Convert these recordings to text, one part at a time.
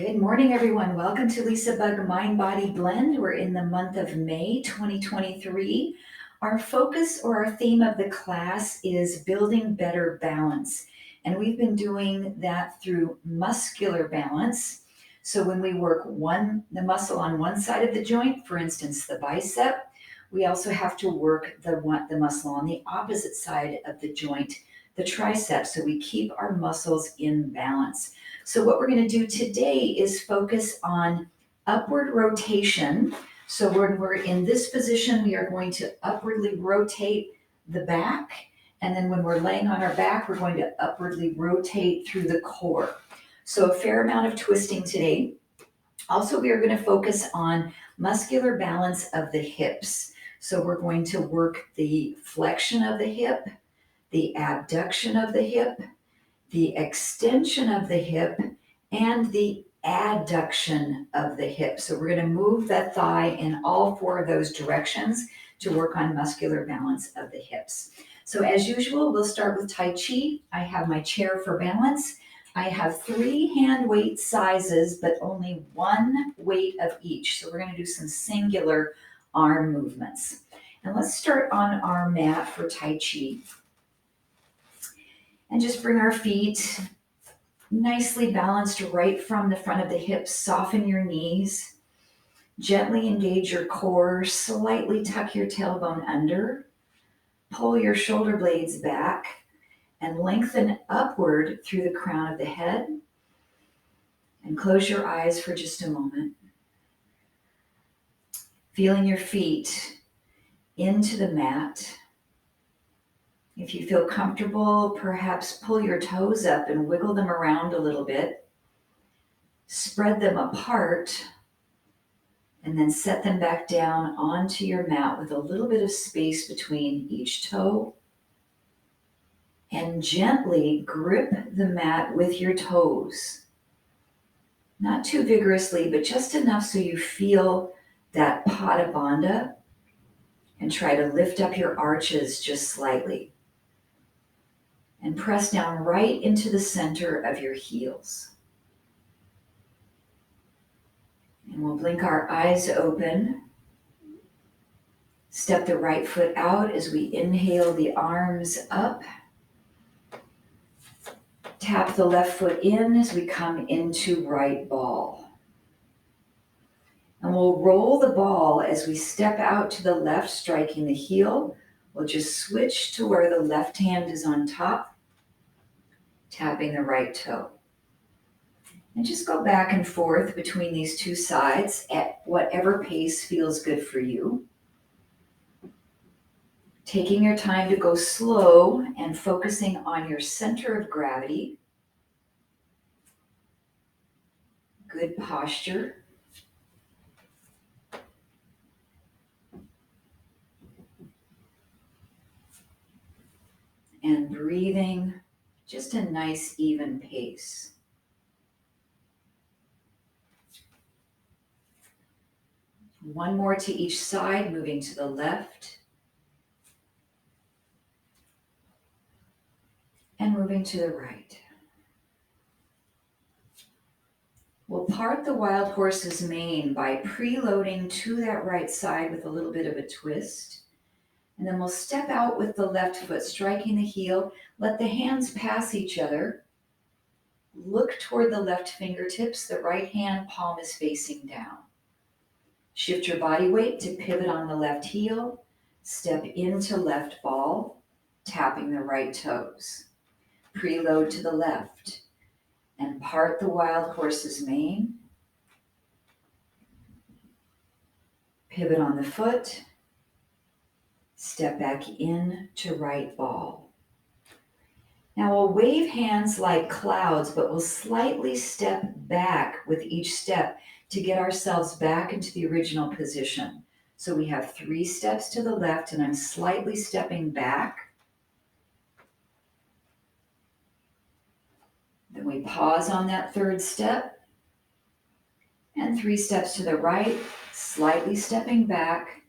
Good morning, everyone. Welcome to LisaBug Mind Body Blend. We're in the month of May 2023. Our focus or our theme of the class is building better balance. And we've been doing that through muscular balance. So when we work the muscle on one side of the joint, for instance, the bicep, we also have to work the muscle on the opposite side of the joint, the tricep, so we keep our muscles in balance. So what we're going to do today is focus on upward rotation. So when we're in this position, we are going to upwardly rotate the back. And then when we're laying on our back, we're going to upwardly rotate through the core. So a fair amount of twisting today. Also, we are going to focus on muscular balance of the hips. So we're going to work the flexion of the hip, the abduction of the hip, the extension of the hip, and the adduction of the hip. So we're going to move that thigh in all four of those directions to work on muscular balance of the hips. So as usual, we'll start with Tai Chi. I have my chair for balance. I have 3 hand weight sizes, but only 1 weight of each. So we're going to do some singular arm movements. And let's start on our mat for Tai Chi. And just bring our feet nicely balanced right from the front of the hips. Soften your knees. Gently engage your core. Slightly tuck your tailbone under. Pull your shoulder blades back and lengthen upward through the crown of the head. And close your eyes for just a moment. Feeling your feet into the mat. If you feel comfortable, perhaps pull your toes up and wiggle them around a little bit. Spread them apart and then set them back down onto your mat with a little bit of space between each toe. And gently grip the mat with your toes. Not too vigorously, but just enough so you feel that Pada Bandha, and try to lift up your arches just slightly. And press down right into the center of your heels. And we'll blink our eyes open. Step the right foot out as we inhale the arms up. Tap the left foot in as we come into right ball. And we'll roll the ball as we step out to the left, striking the heel. We'll just switch to where the left hand is on top, tapping the right toe. And just go back and forth between these two sides at whatever pace feels good for you. Taking your time to go slow and focusing on your center of gravity. Good posture. And breathing just a nice even pace. One more to each side, moving to the left. And moving to the right. We'll part the wild horse's mane by preloading to that right side with a little bit of a twist. And then we'll step out with the left foot, striking the heel. Let the hands pass each other. Look toward the left fingertips. The right hand palm is facing down. Shift your body weight to pivot on the left heel. Step into left ball, tapping the right toes. Preload to the left and part the wild horse's mane. Pivot on the foot. Step back in to right ball. Now we'll wave hands like clouds, but we'll slightly step back with each step to get ourselves back into the original position. So we have 3 steps to the left, and I'm slightly stepping back. Then we pause on that 3rd step, and 3 steps to the right, slightly stepping back,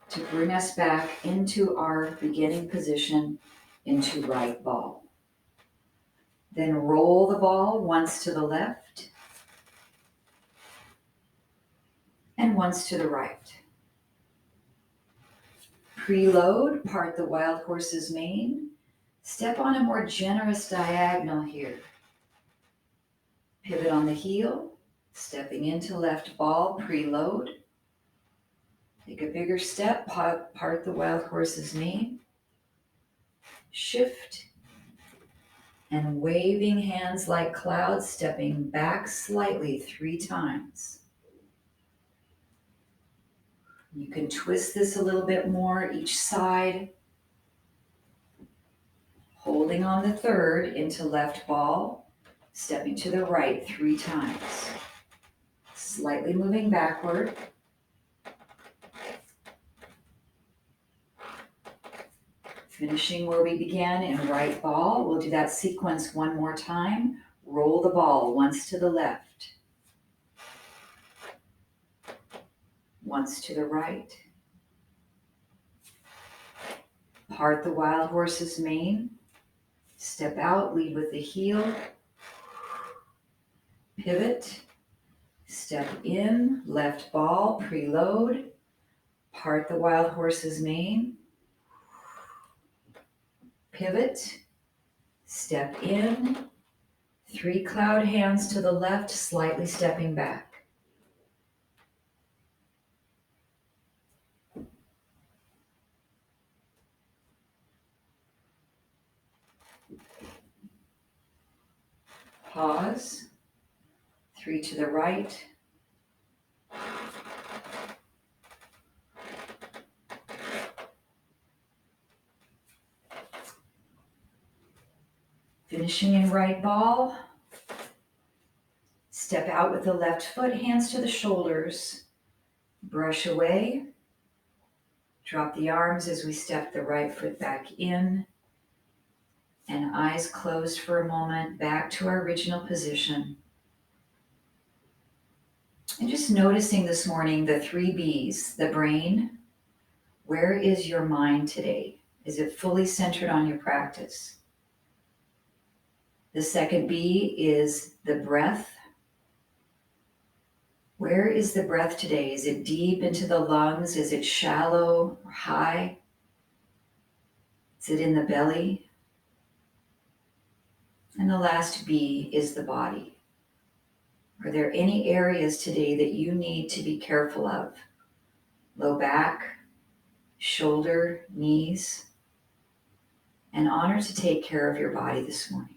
to bring us back into our beginning position into right ball. Then roll the ball once to the left and once to the right. Preload, part the wild horse's mane. Step on a more generous diagonal here. Pivot on the heel, stepping into left ball, preload. Take a bigger step, part the wild horse's mane. Shift, and waving hands like clouds, stepping back slightly 3 times. You can twist this a little bit more each side, holding on the third into left ball, stepping to the right 3 times. Slightly moving backward. Finishing where we began in right ball. We'll do that sequence one more time. Roll the ball once to the left, once to the right. Part the wild horse's mane. Step out, lead with the heel. Pivot. Step in, left ball, preload. Part the wild horse's mane. Pivot. Step in. 3 cloud hands to the left, slightly stepping back. Pause. 3 to the right. Finishing in right ball. Step out with the left foot, hands to the shoulders. Brush away. Drop the arms as we step the right foot back in. And eyes closed for a moment, back to our original position. And just noticing this morning the 3 B's, the brain. Where is your mind today? Is it fully centered on your practice? The second B is the breath. Where is the breath today? Is it deep into the lungs? Is it shallow or high? Is it in the belly? And the last B is the body. Are there any areas today that you need to be careful of? Low back, shoulder, knees. And honor to take care of your body this morning.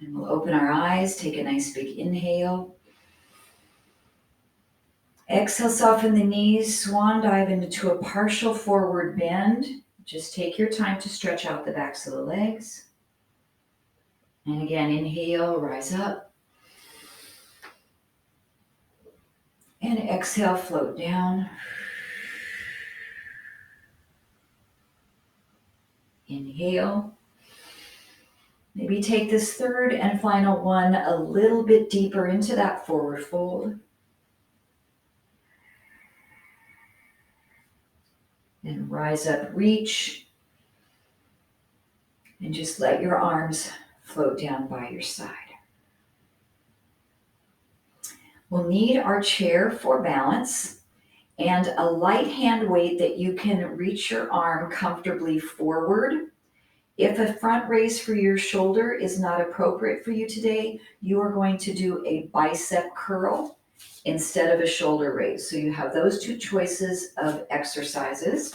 And we'll open our eyes, take a nice big inhale. Exhale, soften the knees, swan dive into a partial forward bend. Just take your time to stretch out the backs of the legs. And again, inhale, rise up. And exhale, float down. Inhale. Maybe take this third and final one a little bit deeper into that forward fold. And rise up, reach. And just let your arms float down by your side. We'll need our chair for balance and a light hand weight that you can reach your arm comfortably forward. If a front raise for your shoulder is not appropriate for you today, you are going to do a bicep curl instead of a shoulder raise. So you have those 2 choices of exercises.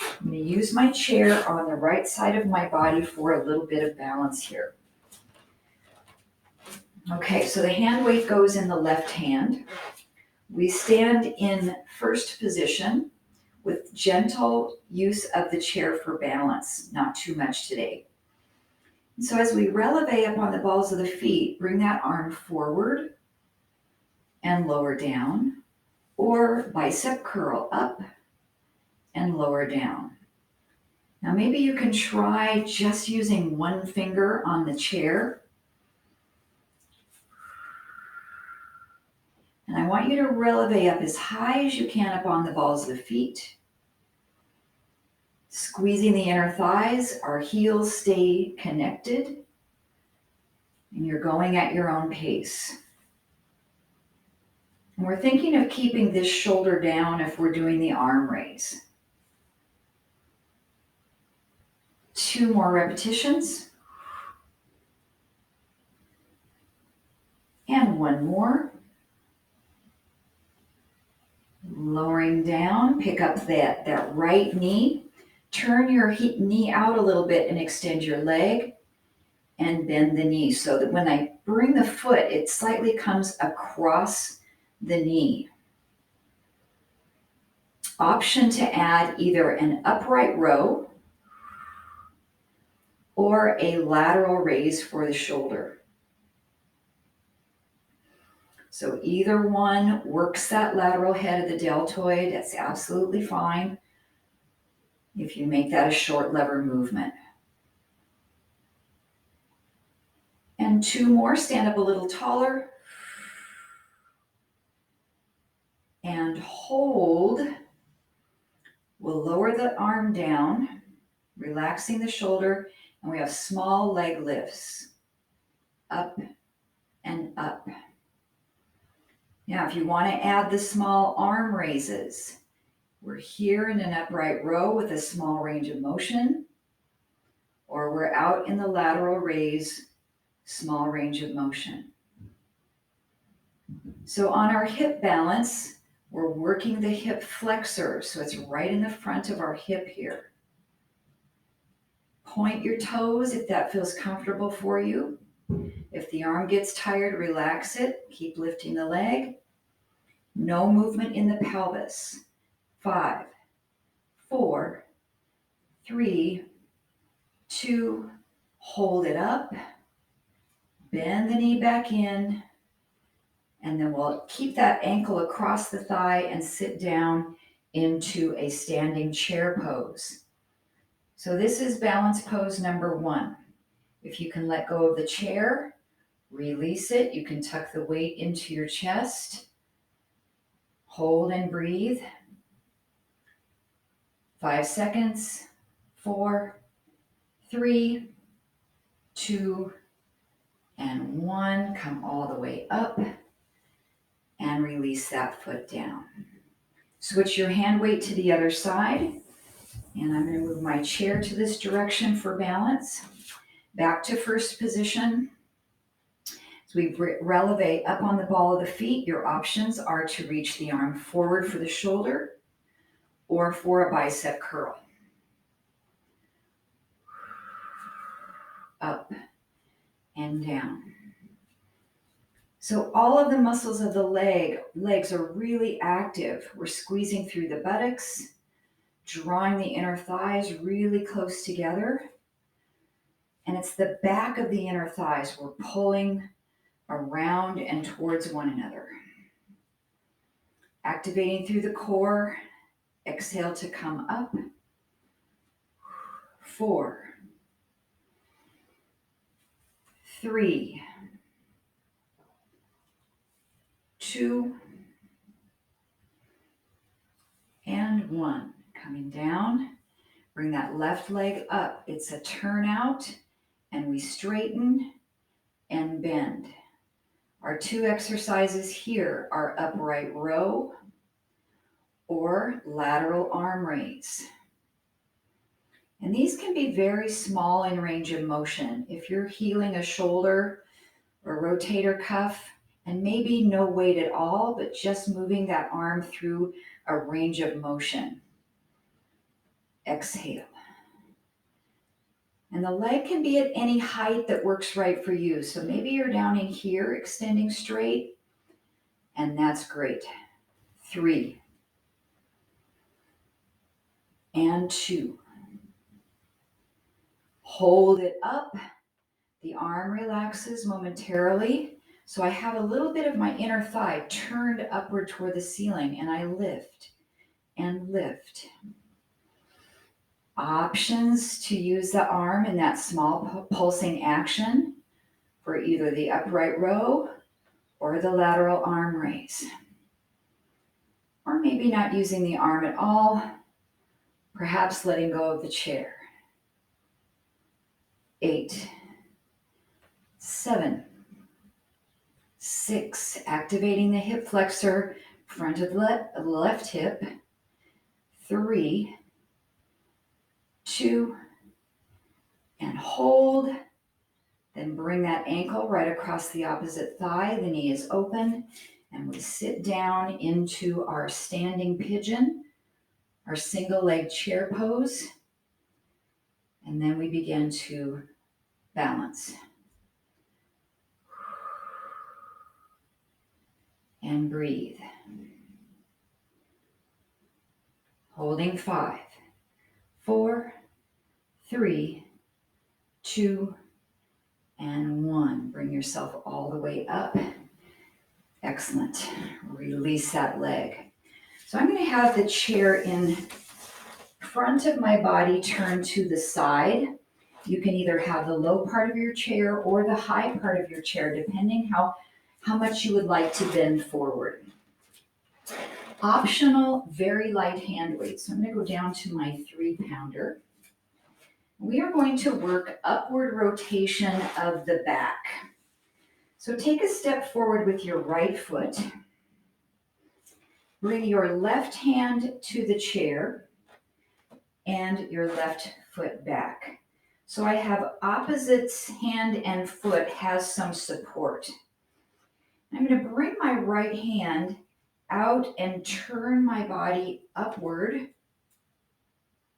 I'm going to use my chair on the right side of my body for a little bit of balance here. Okay, so the hand weight goes in the left hand. We stand in first position with gentle use of the chair for balance, not too much today. And so as we releve up on the balls of the feet, bring that arm forward and lower down, or bicep curl up and lower down. Now maybe you can try just using one finger on the chair. And I want you to releve up as high as you can up on the balls of the feet. Squeezing the inner thighs, our heels stay connected, and you're going at your own pace. And we're thinking of keeping this shoulder down if we're doing the arm raise. 2 more repetitions. And 1 more. Lowering down, pick up that right knee. Turn your knee out a little bit and extend your leg and bend the knee so that when I bring the foot, it slightly comes across the knee. Option to add either an upright row or a lateral raise for the shoulder. So either one works that lateral head of the deltoid. That's absolutely fine if you make that a short lever movement. And 2 more, stand up a little taller. And hold. We'll lower the arm down, relaxing the shoulder, and we have small leg lifts, up and up. Now, if you want to add the small arm raises, we're here in an upright row with a small range of motion, or we're out in the lateral raise, small range of motion. So on our hip balance, we're working the hip flexor, so it's right in the front of our hip here. Point your toes if that feels comfortable for you. If the arm gets tired, relax it. Keep lifting the leg. No movement in the pelvis. 5, 4, 3, 2, hold it up. Bend the knee back in. And then we'll keep that ankle across the thigh and sit down into a standing chair pose. So this is balance pose number 1. If you can let go of the chair, release it. You can tuck the weight into your chest. Hold and breathe. 5 seconds. 4, 3, 2, and 1. Come all the way up and release that foot down. Switch your hand weight to the other side. And I'm going to move my chair to this direction for balance. Back to first position. As we relevate up on the ball of the feet, your options are to reach the arm forward for the shoulder or for a bicep curl. Up and down. So all of the muscles of the legs are really active. We're squeezing through the buttocks, drawing the inner thighs really close together. And it's the back of the inner thighs we're pulling around and towards one another. Activating through the core. Exhale to come up. 4, 3, 2, and 1. Coming down. Bring that left leg up. It's a turn out, and we straighten and bend. Our 2 exercises here are upright row or lateral arm raise. And these can be very small in range of motion. If you're healing a shoulder or rotator cuff, and maybe no weight at all, but just moving that arm through a range of motion. Exhale. And the leg can be at any height that works right for you. So maybe you're down in here, extending straight, and that's great. 3, and 2. Hold it up. The arm relaxes momentarily. So I have a little bit of my inner thigh turned upward toward the ceiling, and I lift and lift. Options to use the arm in that small pulsing action for either the upright row or the lateral arm raise. Or maybe not using the arm at all, perhaps letting go of the chair. 8, 7, 6, activating the hip flexor, front of the left hip. 3, 2, and hold. Then bring that ankle right across the opposite thigh. The knee is open, and we sit down into our standing pigeon, our single leg chair pose. And then we begin to balance. And breathe. Holding 5, 4, 3, 2, and 1. Bring yourself all the way up. Excellent. Release that leg. So I'm going to have the chair in front of my body turned to the side. You can either have the low part of your chair or the high part of your chair, depending how much you would like to bend forward. Optional, very light hand weights. So I'm going to go down to my 3-pounder. We are going to work upward rotation of the back. So take a step forward with your right foot. Bring your left hand to the chair and your left foot back. So I have opposites hand and foot has some support. I'm going to bring my right hand out and turn my body upward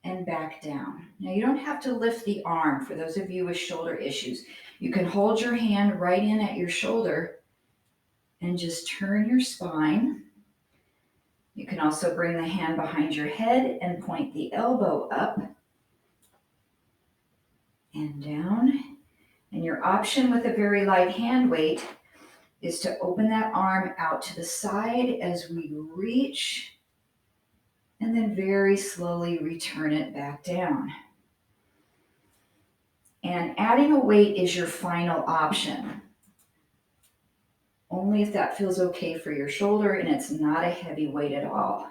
and back down. Now you don't have to lift the arm for those of you with shoulder issues. You can hold your hand right in at your shoulder and just turn your spine. You can also bring the hand behind your head and point the elbow up and down. And your option with a very light hand weight is to open that arm out to the side as we reach, and then very slowly return it back down. And adding a weight is your final option, only if that feels okay for your shoulder and it's not a heavy weight at all.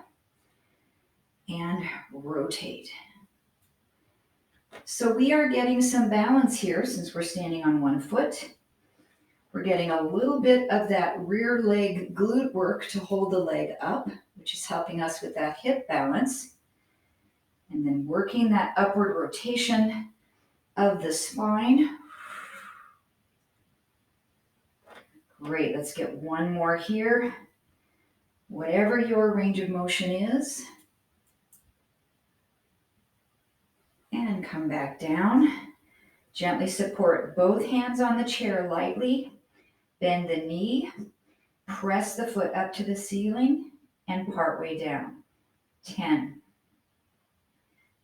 And rotate. So we are getting some balance here since we're standing on one foot. We're getting a little bit of that rear leg glute work to hold the leg up, which is helping us with that hip balance. And then working that upward rotation of the spine. Great, let's get one more here. Whatever your range of motion is. And come back down. Gently support both hands on the chair lightly. Bend the knee. Press the foot up to the ceiling and part way down. 10,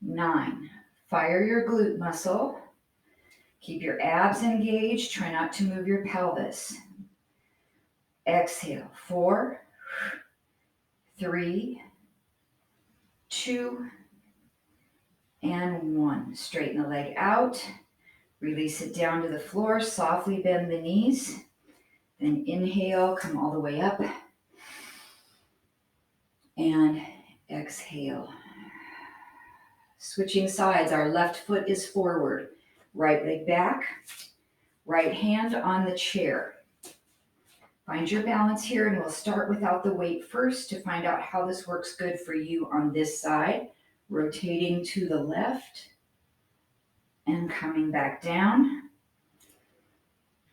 9. Fire your glute muscle. Keep your abs engaged. Try not to move your pelvis. Exhale. 4, 3, 2, and 1. Straighten the leg out. Release it down to the floor. Softly bend the knees. Then inhale, come all the way up. And exhale. Switching sides, our left foot is forward. Right leg back. Right hand on the chair. Find your balance here, and we'll start without the weight first to find out how this works good for you on this side. Rotating to the left and coming back down.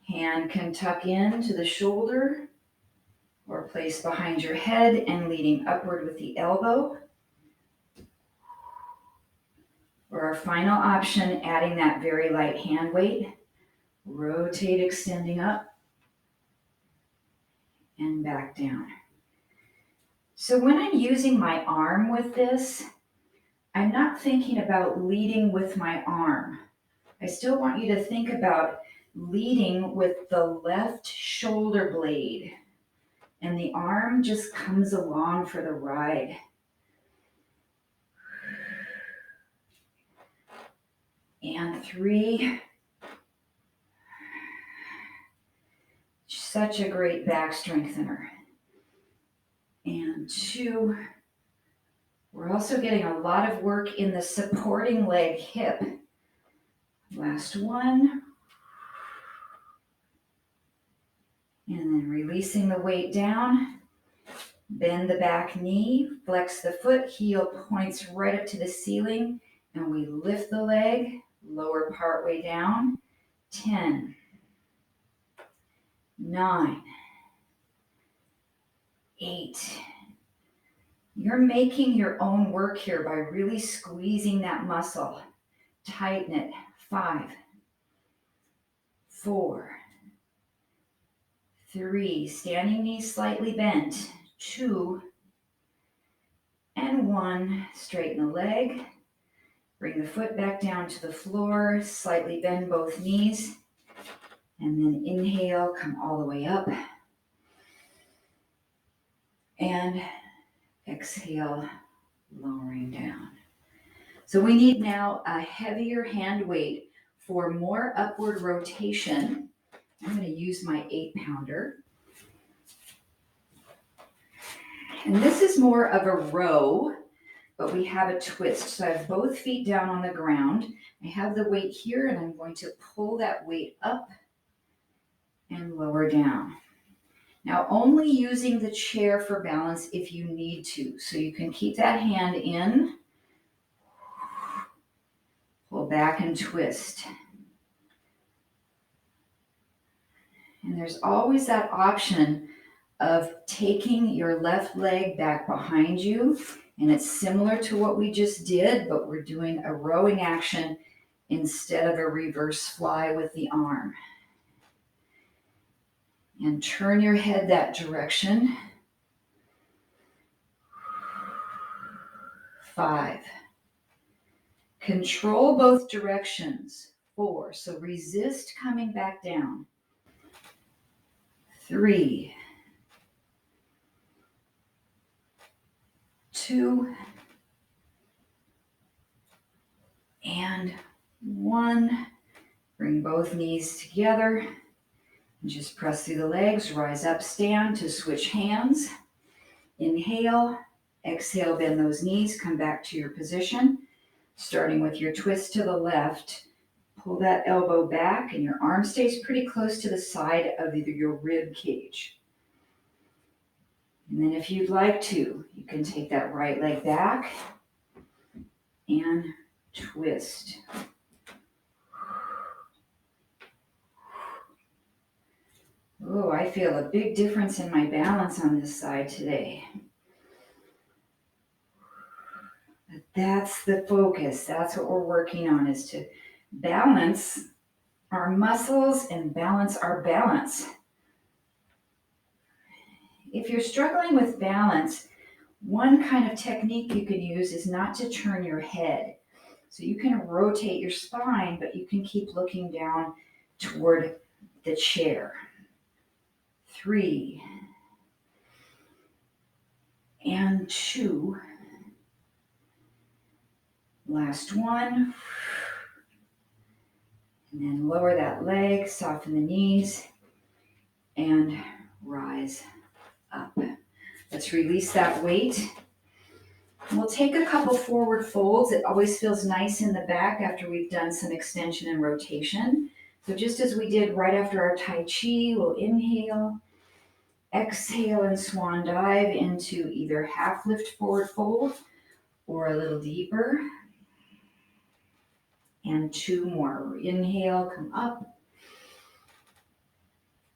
Hand can tuck in to the shoulder or place behind your head and leading upward with the elbow. Or our final option, adding that very light hand weight. Rotate, extending up and back down. So when I'm using my arm with this, I'm not thinking about leading with my arm. I still want you to think about leading with the left shoulder blade, and the arm just comes along for the ride. And 3. Such a great back strengthener. And 2. We're also getting a lot of work in the supporting leg hip. Last one. And then releasing the weight down. Bend the back knee, flex the foot, heel points right up to the ceiling, and we lift the leg, lower part way down. 10, 9, 8. You're making your own work here by really squeezing that muscle. Tighten it. 5, 4, 3, standing knees slightly bent. 2, and 1. Straighten the leg. Bring the foot back down to the floor. Slightly bend both knees. And then inhale, come all the way up. And exhale, lowering down. So we need now a heavier hand weight for more upward rotation. I'm going to use my 8-pounder. And this is more of a row, but we have a twist. So I have both feet down on the ground. I have the weight here, and I'm going to pull that weight up and lower down. Now, only using the chair for balance if you need to. So you can keep that hand in, pull back and twist. And there's always that option of taking your left leg back behind you. And it's similar to what we just did, but we're doing a rowing action instead of a reverse fly with the arm. And turn your head that direction. 5. Control both directions. 4. So resist coming back down. 3, 2, and 1. Bring both knees together. And just press through the legs. Rise up, stand to switch hands. Inhale. Exhale, bend those knees. Come back to your position. Starting with your twist to the left. Pull that elbow back and your arm stays pretty close to the side of either your rib cage. And then if you'd like to, you can take that right leg back and twist. Oh, I feel a big difference in my balance on this side today. But that's the focus. That's what we're working on, is to balance our muscles and balance our balance. If you're struggling with balance, one kind of technique you can use is not to turn your head. So you can rotate your spine, but you can keep looking down toward the chair. 3, and 2. Last one. And then lower that leg, soften the knees, and rise up. Let's release that weight. We'll take a couple forward folds. It always feels nice in the back after we've done some extension and rotation. So just as we did right after our Tai Chi, we'll inhale, exhale, and swan dive into either half lift forward fold or a little deeper. And 2 more. Inhale, come up.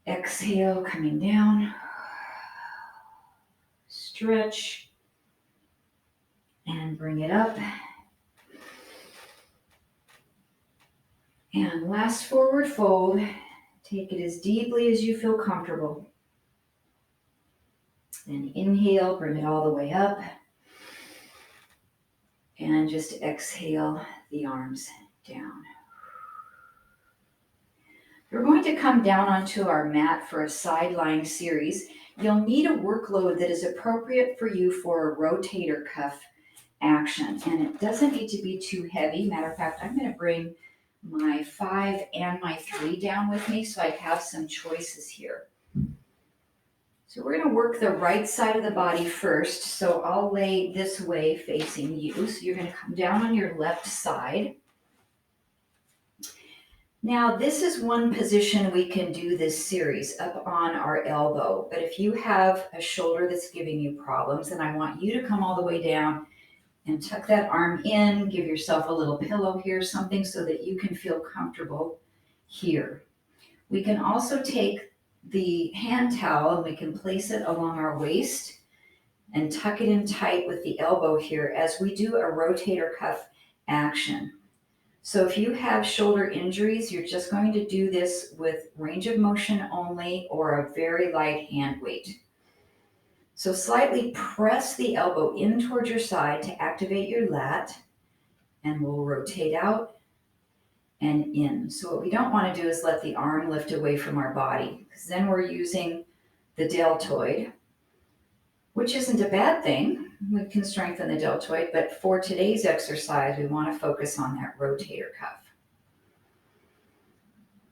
Exhale, coming down. Stretch. And bring it up. And last forward fold. Take it as deeply as you feel comfortable. Then inhale, bring it all the way up. And just exhale the arms down. We're going to come down onto our mat for a side lying series. You'll need a workload that is appropriate for you for a rotator cuff action. And it doesn't need to be too heavy. Matter of fact, I'm going to bring my 5 and my 3 down with me so I have some choices here. So we're going to work the right side of the body first. So I'll lay this way facing you. So you're going to come down on your left side. Now, this is one position we can do this series, up on our elbow. But if you have a shoulder that's giving you problems, then I want you to come all the way down and tuck that arm in. Give yourself a little pillow here, something so that you can feel comfortable here. We can also take the hand towel and we can place it along our waist and tuck it in tight with the elbow here as we do a rotator cuff action. So if you have shoulder injuries, you're just going to do this with range of motion only or a very light hand weight. So slightly press the elbow in towards your side to activate your lat, and we'll rotate out and in. So what we don't want to do is let the arm lift away from our body, because then we're using the deltoid, which isn't a bad thing. We can strengthen the deltoid, but for today's exercise, we want to focus on that rotator cuff.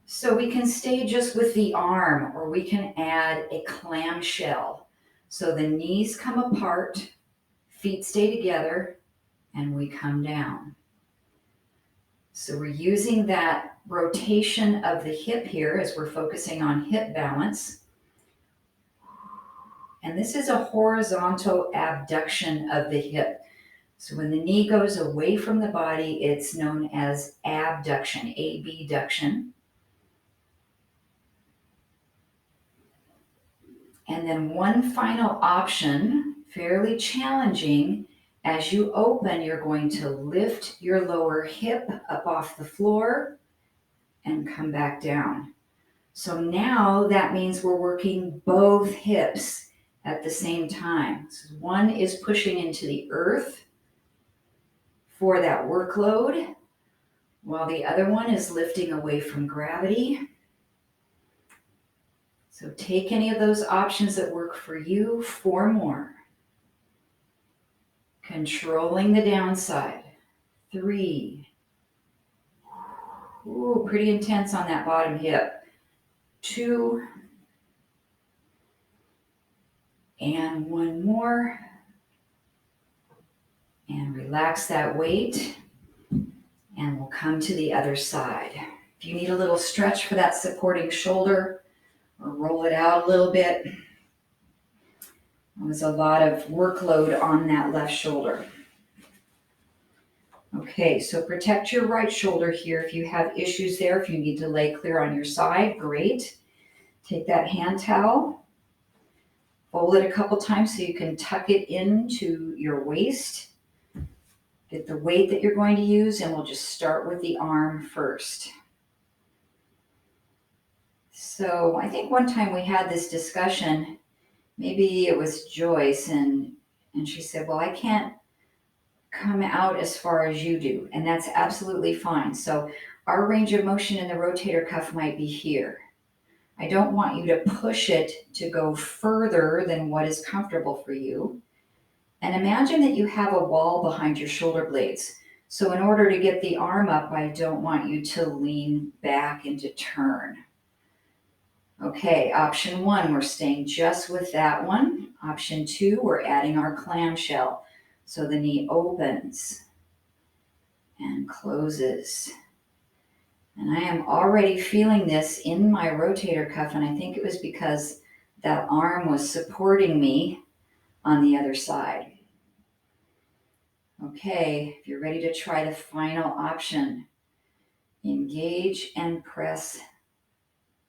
So we can stay just with the arm, or we can add a clamshell. So the knees come apart, feet stay together, and we come down. So we're using that rotation of the hip here as we're focusing on hip balance. And this is a horizontal abduction of the hip. So when the knee goes away from the body, it's known as abduction, abduction. And then one final option, fairly challenging. As you open, you're going to lift your lower hip up off the floor and come back down. So now that means we're working both hips at the same time. So one is pushing into the earth for that workload, while the other one is lifting away from gravity. So take any of those options that work for you. 4 more. Controlling the downside. 3. Ooh, pretty intense on that bottom hip. 2. And 1 more. And relax that weight. And we'll come to the other side. If you need a little stretch for that supporting shoulder, or roll it out a little bit. There was a lot of workload on that left shoulder. Okay, so protect your right shoulder here. If you have issues there, if you need to lay clear on your side, great. Take that hand towel, fold it a couple times so you can tuck it into your waist. Get the weight that you're going to use, and we'll just start with the arm first. So I think one time we had this discussion, maybe it was Joyce, and she said, well, I can't come out as far as you do, and that's absolutely fine. So our range of motion in the rotator cuff might be here. I don't want you to push it to go further than what is comfortable for you. And imagine that you have a wall behind your shoulder blades. So in order to get the arm up, I don't want you to lean back and to turn. Okay, option 1, we're staying just with that one. Option 2, we're adding our clamshell. So the knee opens and closes. And I am already feeling this in my rotator cuff, and I think it was because that arm was supporting me on the other side. Okay, if you're ready to try the final option, engage and press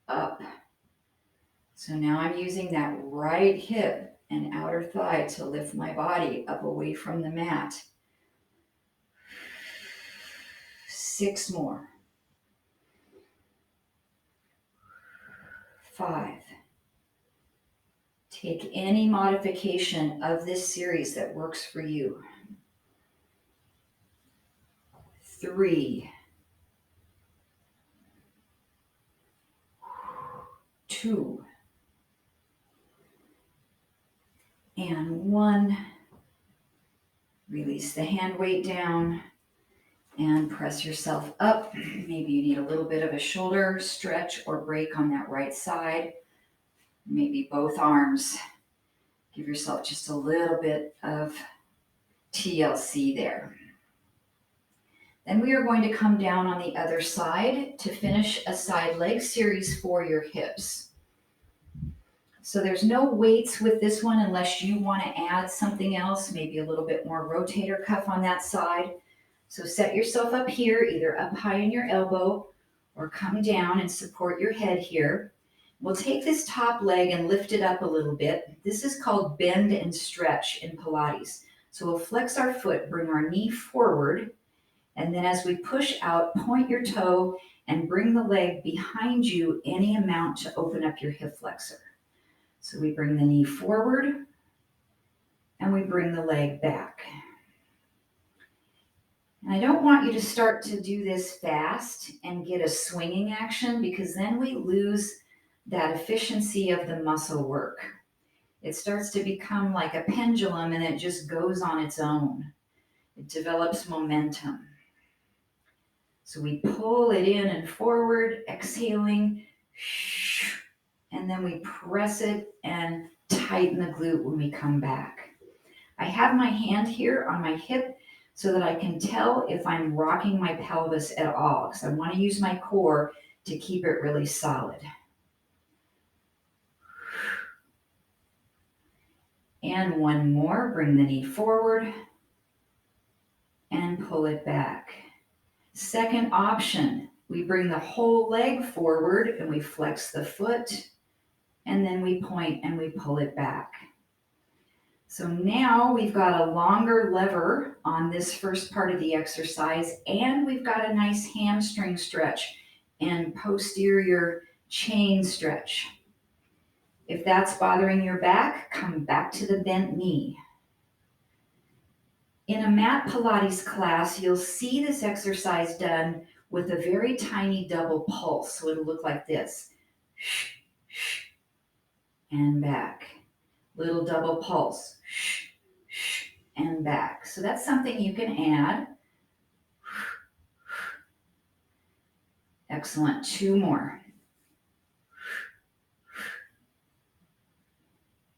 up. So now I'm using that right hip and outer thigh to lift my body up away from the mat. 6 more. 5. Take any modification of this series that works for you. 3. 2. And 1. Release the hand weight down and press yourself up. Maybe you need a little bit of a shoulder stretch or break on that right side. Maybe both arms. Give yourself just a little bit of TLC there. Then we are going to come down on the other side to finish a side leg series for your hips. So there's no weights with this one unless you want to add something else, maybe a little bit more rotator cuff on that side. So set yourself up here, either up high in your elbow or come down and support your head here. We'll take this top leg and lift it up a little bit. This is called bend and stretch in Pilates. So we'll flex our foot, bring our knee forward, and then as we push out, point your toe and bring the leg behind you any amount to open up your hip flexor. So we bring the knee forward and we bring the leg back. And I don't want you to start to do this fast and get a swinging action because then we lose that efficiency of the muscle work. It starts to become like a pendulum and it just goes on its own. It develops momentum. So we pull it in and forward, exhaling, and then we press it and tighten the glute when we come back. I have my hand here on my hip so that I can tell if I'm rocking my pelvis at all, because I want to use my core to keep it really solid. And one more, bring the knee forward and pull it back. Second option, we bring the whole leg forward and we flex the foot, and then we point and we pull it back. So now we've got a longer lever on this first part of the exercise, and we've got a nice hamstring stretch and posterior chain stretch. If that's bothering your back, come back to the bent knee. In a mat Pilates class, you'll see this exercise done with a very tiny double pulse. So it'll look like this. And back. Little double pulse. And back. So that's something you can add. Excellent. Two more.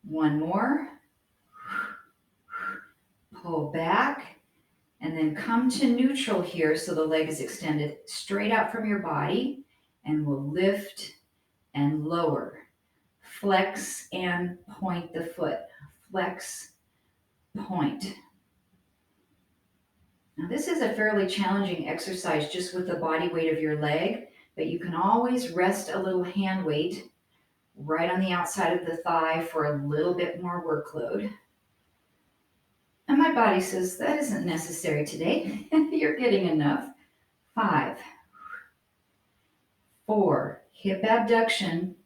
One more. Pull back. And then come to neutral here so the leg is extended straight out from your body. And we'll lift and lower. Flex and point the foot. Flex, point. Now this is a fairly challenging exercise just with the body weight of your leg, but you can always rest a little hand weight right on the outside of the thigh for a little bit more workload. And my body says, that isn't necessary today. You're getting enough. 5, 4, hip abduction.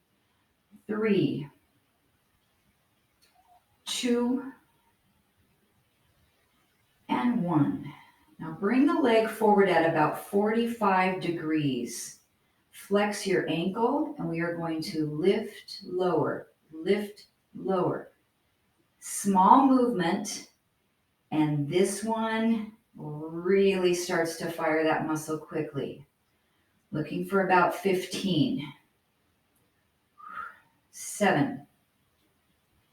3, 2, and 1. Now bring the leg forward at about 45 degrees. Flex your ankle, and we are going to lift, lower, lift, lower. Small movement, and this one really starts to fire that muscle quickly. Looking for about 15. 7,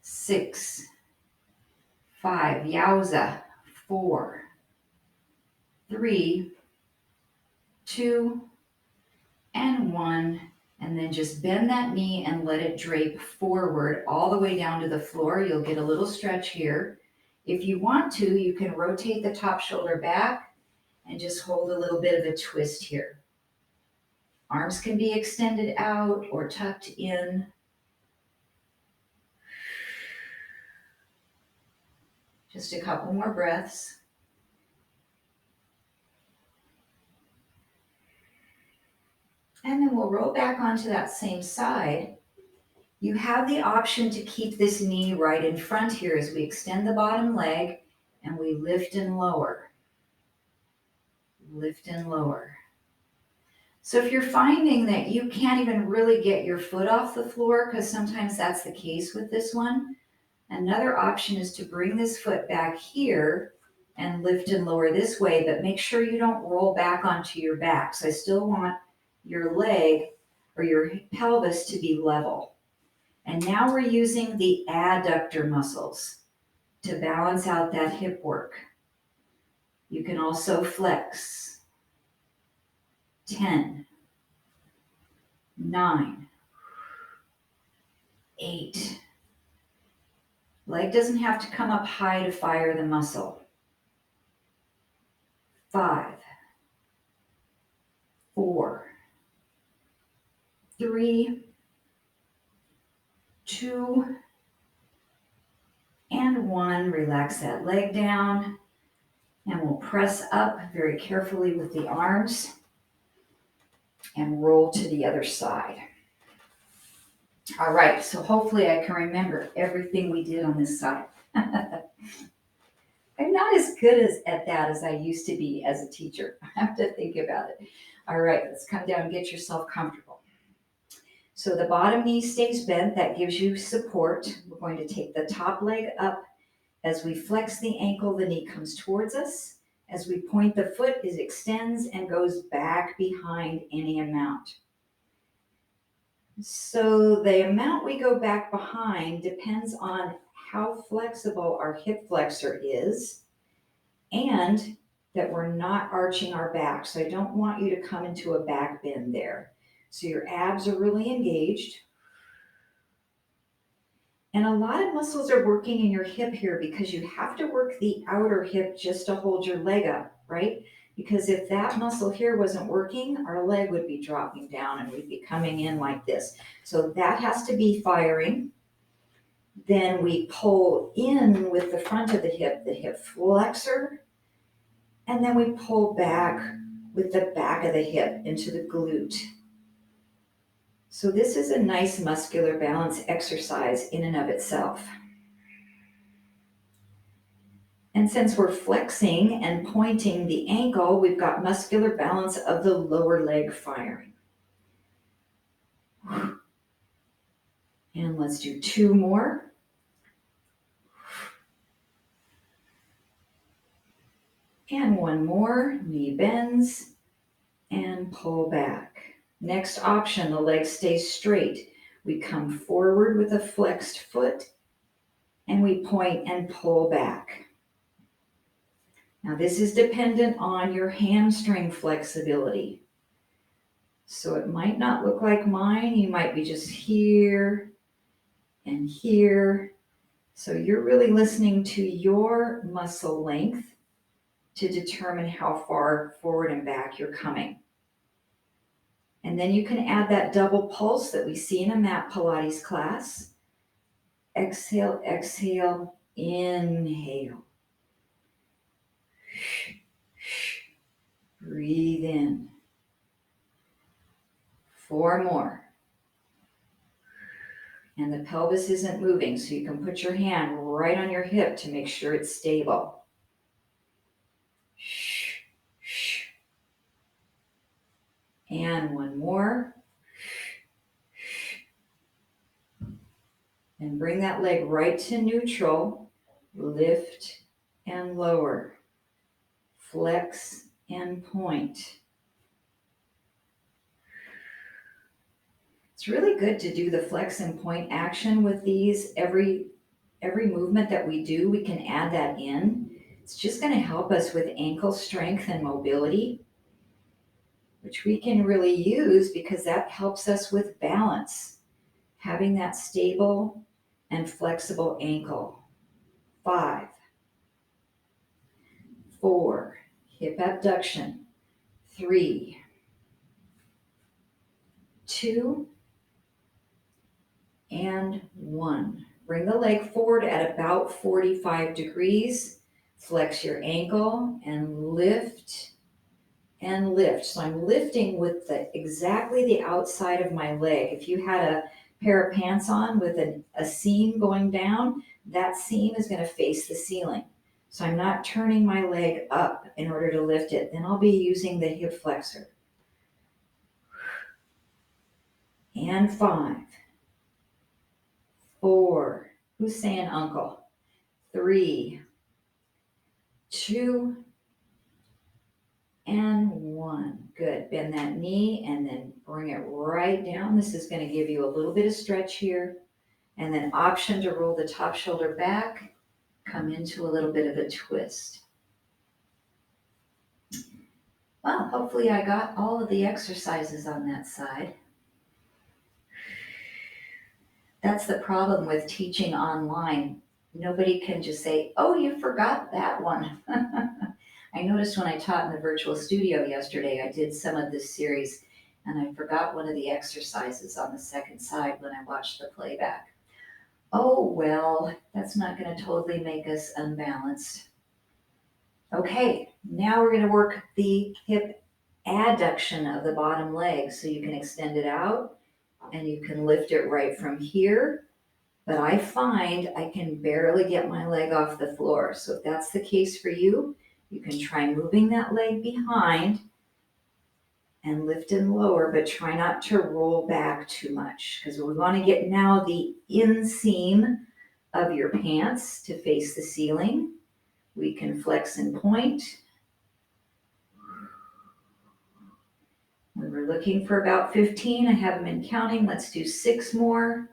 6, 5, yowza, 4, 3, 2, and 1. And then just bend that knee and let it drape forward all the way down to the floor. You'll get a little stretch here. If you want to, you can rotate the top shoulder back and just hold a little bit of a twist here. Arms can be extended out or tucked in. Just a couple more breaths. And then we'll roll back onto that same side. You have the option to keep this knee right in front here as we extend the bottom leg and we lift and lower. Lift and lower. So if you're finding that you can't even really get your foot off the floor, because sometimes that's the case with this one, another option is to bring this foot back here and lift and lower this way, but make sure you don't roll back onto your back. So I still want your leg or your pelvis to be level. And now we're using the adductor muscles to balance out that hip work. You can also flex. 10, 9, 8. Leg doesn't have to come up high to fire the muscle. 5, 4, 3, 2, and 1. Relax that leg down, and we'll press up very carefully with the arms and roll to the other side. All right, so hopefully I can remember everything we did on this side. I'm not as good at that as I used to be as a teacher. I have to think about it. All right, let's come down and get yourself comfortable. So the bottom knee stays bent. That gives you support. We're going to take the top leg up. As we flex the ankle, the knee comes towards us. As we point the foot, it extends and goes back behind any amount. So the amount we go back behind depends on how flexible our hip flexor is and that we're not arching our back. So I don't want you to come into a back bend there. So your abs are really engaged. And a lot of muscles are working in your hip here because you have to work the outer hip just to hold your leg up, right? Because if that muscle here wasn't working, our leg would be dropping down and we'd be coming in like this. So that has to be firing. Then we pull in with the front of the hip flexor, and then we pull back with the back of the hip into the glute. So this is a nice muscular balance exercise in and of itself. And since we're flexing and pointing the ankle, we've got muscular balance of the lower leg firing. And let's do 2 more. And 1 more, knee bends and pull back. Next option, the leg stays straight. We come forward with a flexed foot and we point and pull back. Now this is dependent on your hamstring flexibility. So it might not look like mine. You might be just here and here. So you're really listening to your muscle length to determine how far forward and back you're coming. And then you can add that double pulse that we see in a mat Pilates class. Exhale, exhale, inhale. Breathe in. 4 more. And the pelvis isn't moving, so you can put your hand right on your hip to make sure it's stable. And 1 more. And bring that leg right to neutral. Lift and lower. Flex and point. It's really good to do the flex and point action with these. Every movement that we do, we can add that in. It's just going to help us with ankle strength and mobility, which we can really use because that helps us with balance, having that stable and flexible ankle. 5, 4, hip abduction. 3, 2, and 1. Bring the leg forward at about 45 degrees. Flex your ankle and lift and lift. So I'm lifting with exactly the outside of my leg. If you had a pair of pants on with a seam going down, that seam is going to face the ceiling. So I'm not turning my leg up in order to lift it. Then I'll be using the hip flexor. And 5, 4, who's saying uncle? 3, 2, and 1. Good. Bend that knee and then bring it right down. This is going to give you a little bit of stretch here. And then option to roll the top shoulder back, come into a little bit of a twist. Well, hopefully I got all of the exercises on that side. That's the problem with teaching online. Nobody can just say, oh, you forgot that one. I noticed when I taught in the virtual studio yesterday, I did some of this series and I forgot one of the exercises on the second side when I watched the playback. Oh, well, that's not going to totally make us unbalanced. Okay, now we're going to work the hip adduction of the bottom leg so you can extend it out and you can lift it right from here. But I find I can barely get my leg off the floor. So if that's the case for you, you can try moving that leg behind and lift and lower, but try not to roll back too much because we want to get now the inseam of your pants to face the ceiling. We can flex and point. We were looking for about 15. I haven't been counting. Let's do 6 more.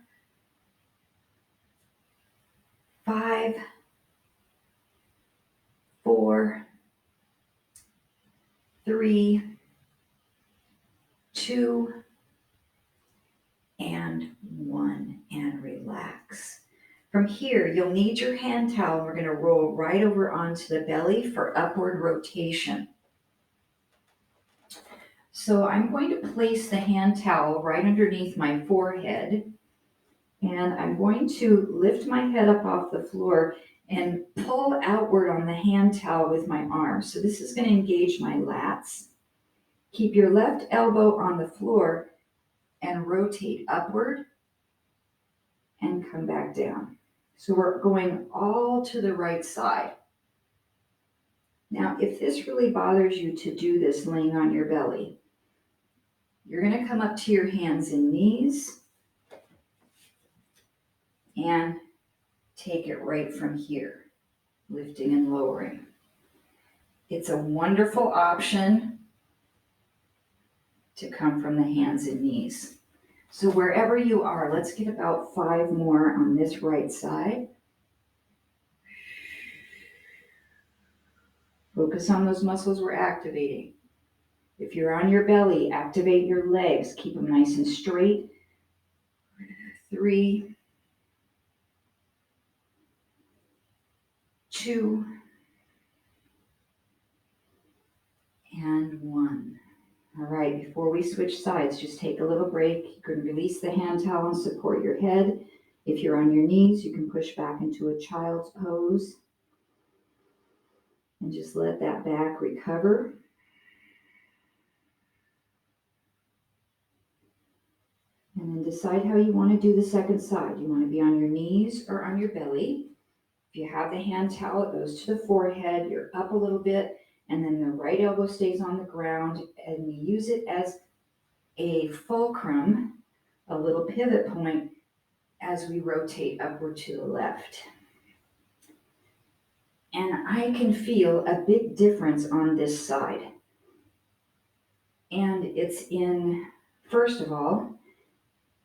5, 4, 3, 2, and 1, and relax. From here, you'll need your hand towel. We're going to roll right over onto the belly for upward rotation. So I'm going to place the hand towel right underneath my forehead, and I'm going to lift my head up off the floor and pull outward on the hand towel with my arms. So this is going to engage my lats. Keep your left elbow on the floor and rotate upward and come back down. So we're going all to the right side. Now, if this really bothers you to do this laying on your belly, you're going to come up to your hands and knees and take it right from here, lifting and lowering. It's a wonderful option to come from the hands and knees. So wherever you are, let's get about 5 more on this right side. Focus on those muscles we're activating. If you're on your belly, activate your legs. Keep them nice and straight. 3, 2, and 1. All right, before we switch sides, just take a little break. You can release the hand towel and support your head. If you're on your knees, you can push back into a child's pose and just let that back recover. And then decide how you want to do the second side. You want to be on your knees or on your belly. If you have the hand towel, it goes to the forehead. You're up a little bit, and then the right elbow stays on the ground, and we use it as a fulcrum, a little pivot point as we rotate upward to the left. And I can feel a big difference on this side. And it's in, first of all,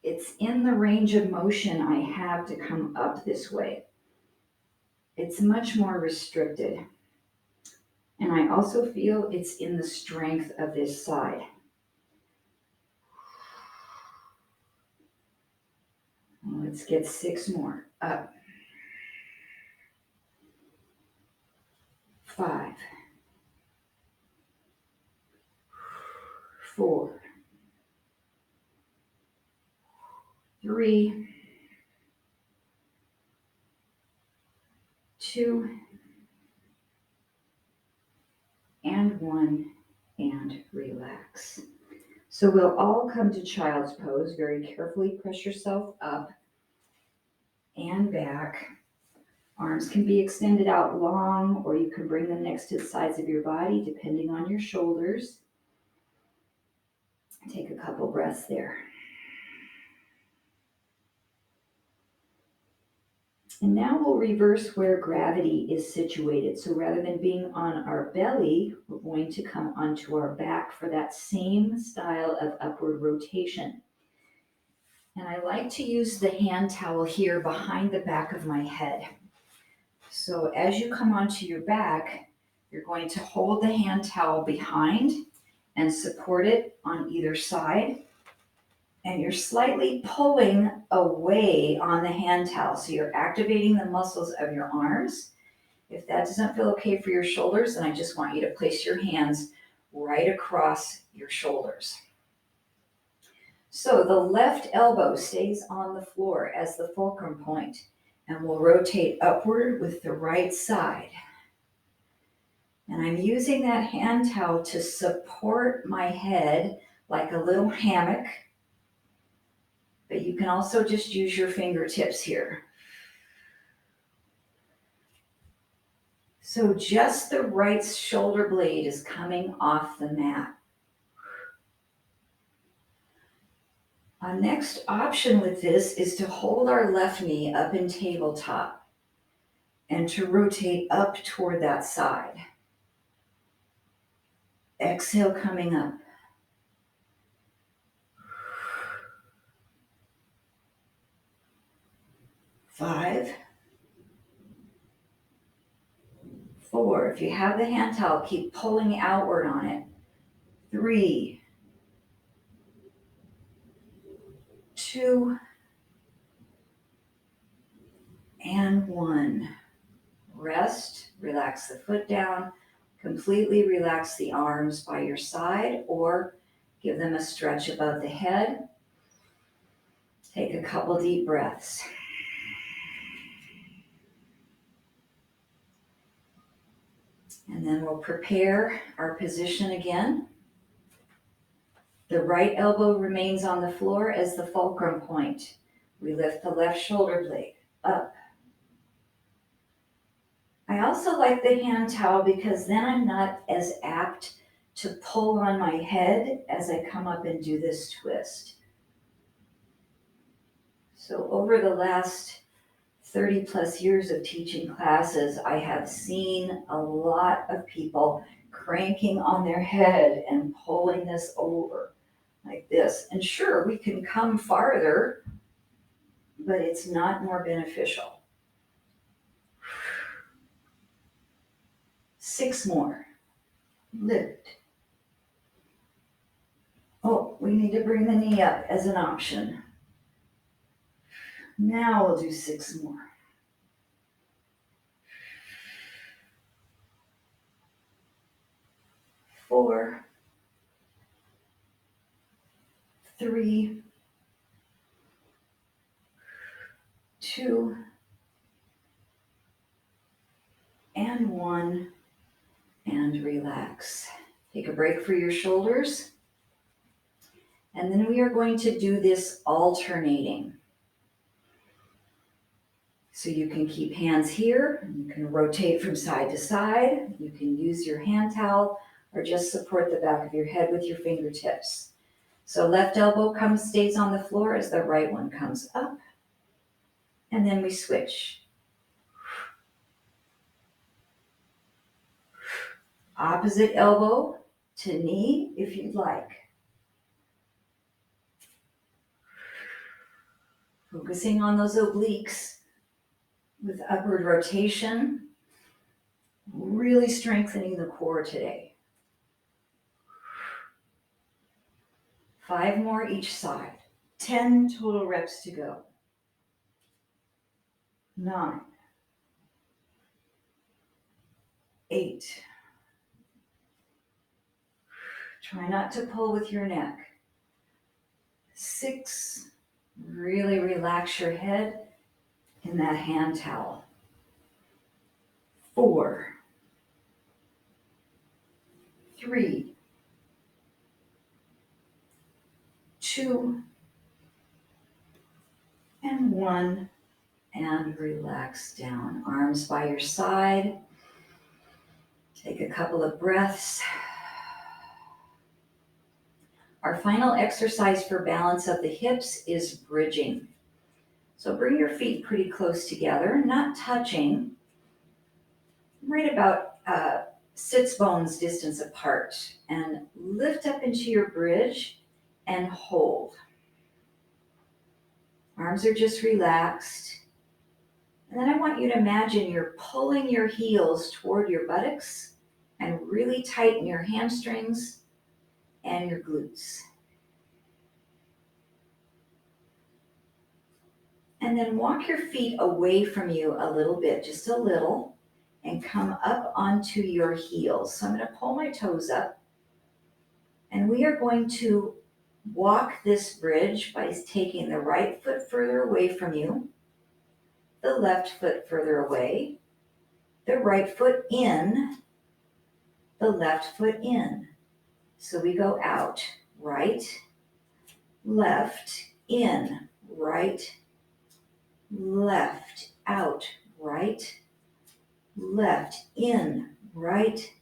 it's in the range of motion I have to come up this way. It's much more restricted. And I also feel it's in the strength of this side. Let's get 6 more. Up. 5, 4, 3, 2, and 1, and relax. So we'll all come to child's pose. Very carefully press yourself up and back. Arms can be extended out long, or you can bring them next to the sides of your body, depending on your shoulders. Take a couple breaths there. And now we'll reverse where gravity is situated. So rather than being on our belly, we're going to come onto our back for that same style of upward rotation. And I like to use the hand towel here behind the back of my head. So as you come onto your back, you're going to hold the hand towel behind and support it on either side. And you're slightly pulling away on the hand towel. So you're activating the muscles of your arms. If that doesn't feel okay for your shoulders, then I just want you to place your hands right across your shoulders. So the left elbow stays on the floor as the fulcrum point and will rotate upward with the right side. And I'm using that hand towel to support my head like a little hammock, but you can also just use your fingertips here. So just the right shoulder blade is coming off the mat. Our next option with this is to hold our left knee up in tabletop and to rotate up toward that side. Exhale, coming up. 5, 4. If you have the hand towel, keep pulling outward on it. 3, 2, and 1. Rest, relax the foot down, completely relax the arms by your side or give them a stretch above the head. Take a couple deep breaths. And then we'll prepare our position again. The right elbow remains on the floor as the fulcrum point. We lift the left shoulder blade up. I also like the hand towel because then I'm not as apt to pull on my head as I come up and do this twist. So over the last 30 plus years of teaching classes, I have seen a lot of people cranking on their head and pulling this over like this. And sure, we can come farther, but it's not more beneficial. 6 more. Lift. Oh, we need to bring the knee up as an option. Now we'll do 6 more. 4, 3, 2, and 1, and relax. Take a break for your shoulders. And then we are going to do this alternating. So you can keep hands here, you can rotate from side to side, you can use your hand towel, or just support the back of your head with your fingertips. So left elbow stays on the floor as the right one comes up, and then we switch. Opposite elbow to knee if you'd like. Focusing on those obliques with upward rotation, really strengthening the core today. 5 more each side. 10 total reps to go. 9, 8. Try not to pull with your neck. 6. Really relax your head in that hand towel. 4, 3, 2, and 1, and relax down. Arms by your side. Take a couple of breaths. Our final exercise for balance of the hips is bridging. So bring your feet pretty close together, not touching, right about sits bones distance apart, and lift up into your bridge and hold. Arms are just relaxed. And then I want you to imagine you're pulling your heels toward your buttocks and really tighten your hamstrings and your glutes. And then walk your feet away from you a little bit, just a little, and come up onto your heels. So I'm going to pull my toes up, and we are going to walk this bridge by taking the right foot further away from you, the left foot further away, the right foot in, the left foot in. So we go out, right, left, in, right, left, out, right, left, in, right,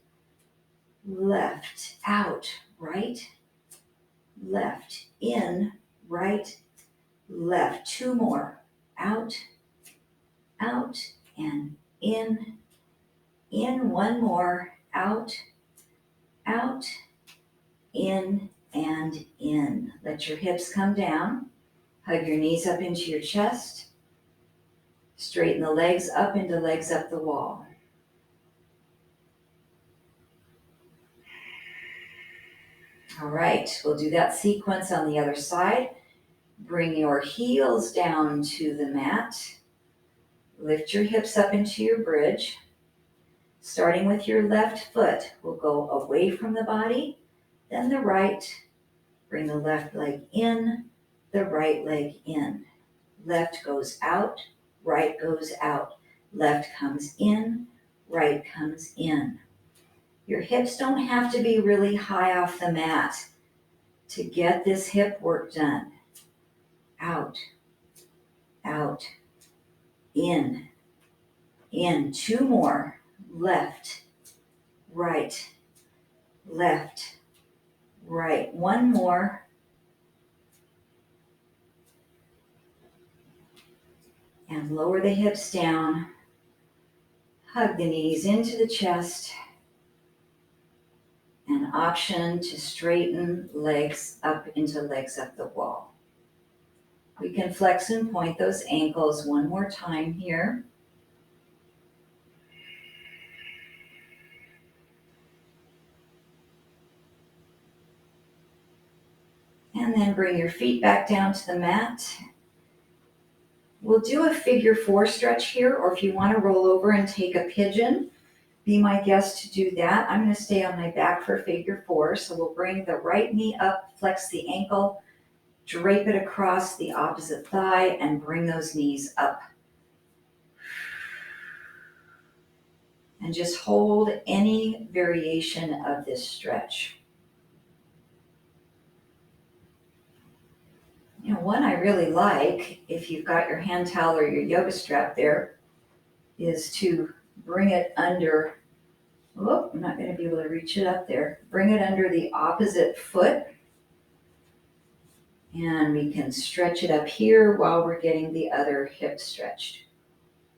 left, out, right, left, in, right, left. Two more. Out, out, and in. One more. Out, out, in, and in. Let your hips come down. Hug your knees up into your chest. Straighten the legs up into legs up the wall. All right, we'll do that sequence on the other side. Bring your heels down to the mat. Lift your hips up into your bridge. Starting with your left foot, we'll go away from the body, then the right. Bring the left leg in, the right leg in. Left goes out, right goes out. Left comes in, right comes in. Your hips don't have to be really high off the mat to get this hip work done. Out, out, in. Two more. Left, right, left, right. One more. And lower the hips down. Hug the knees into the chest. An option to straighten legs up into legs up the wall. We can flex and point those ankles one more time here. And then bring your feet back down to the mat. We'll do a figure four stretch here, or if you want to roll over and take a pigeon, be my guest to do that. I'm going to stay on my back for figure four. So we'll bring the right knee up, flex the ankle, drape it across the opposite thigh, and bring those knees up. And just hold any variation of this stretch. You know, one I really like, if you've got your hand towel or your yoga strap there, is to bring it under, oh, I'm not going to be able to reach it up there. Bring it under the opposite foot. And we can stretch it up here while we're getting the other hip stretched.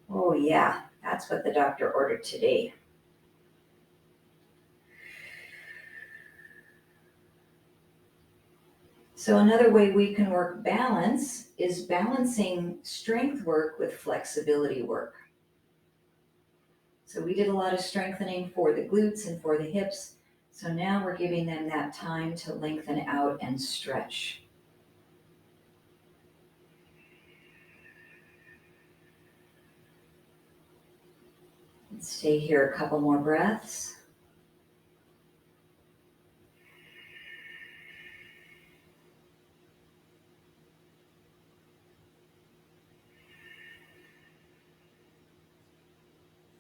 Oh yeah, that's what the doctor ordered today. So another way we can work balance is balancing strength work with flexibility work. So we did a lot of strengthening for the glutes and for the hips. So now we're giving them that time to lengthen out and stretch. Let's stay here a couple more breaths.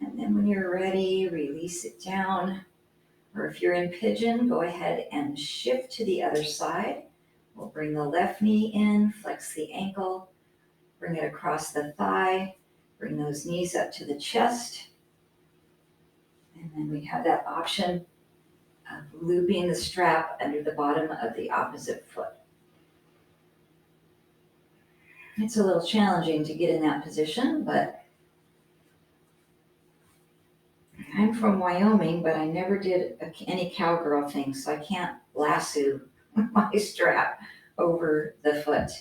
And then when you're ready, release it down. Or if you're in pigeon, go ahead and shift to the other side. We'll bring the left knee in, flex the ankle, bring it across the thigh, bring those knees up to the chest. And then we have that option of looping the strap under the bottom of the opposite foot. It's a little challenging to get in that position, but I'm from Wyoming, but I never did any cowgirl things, so I can't lasso my strap over the foot.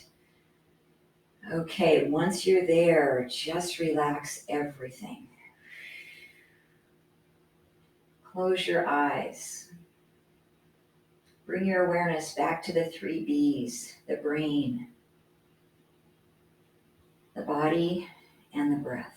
Okay, once you're there, just relax everything. Close your eyes. Bring your awareness back to the 3 B's, the brain, the body, and the breath.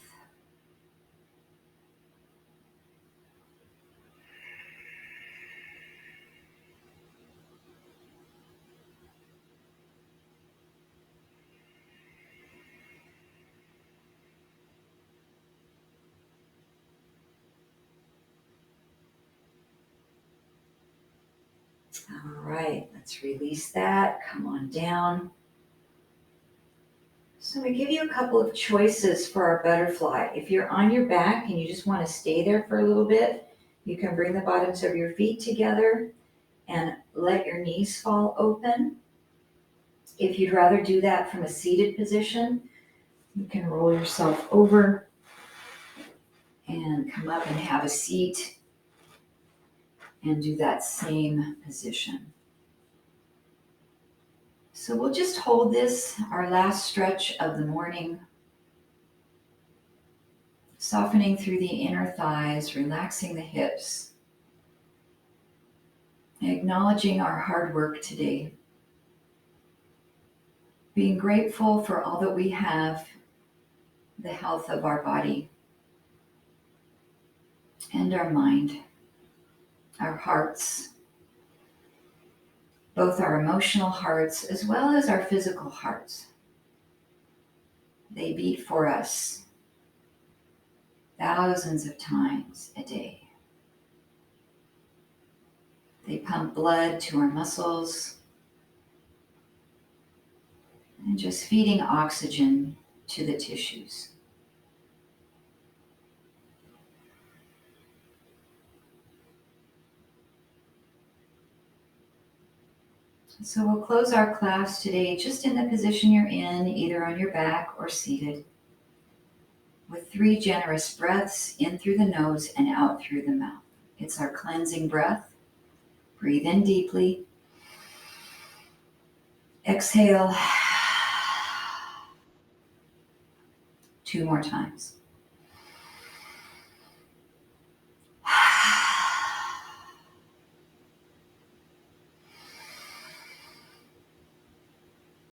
All right, let's release that. Come on down. So we give you a couple of choices for our butterfly. If you're on your back and you just want to stay there for a little bit, you can bring the bottoms of your feet together and let your knees fall open. If you'd rather do that from a seated position, you can roll yourself over and come up and have a seat and do that same position. So we'll just hold this, our last stretch of the morning, softening through the inner thighs, relaxing the hips, acknowledging our hard work today, being grateful for all that we have, the health of our body and our mind, our hearts, both our emotional hearts as well as our physical hearts. They beat for us thousands of times a day. They pump blood to our muscles and just feeding oxygen to the tissues. So we'll close our class today just in the position you're in, either on your back or seated, with 3 generous breaths in through the nose and out through the mouth. It's our cleansing breath. Breathe in deeply. Exhale. 2 more times.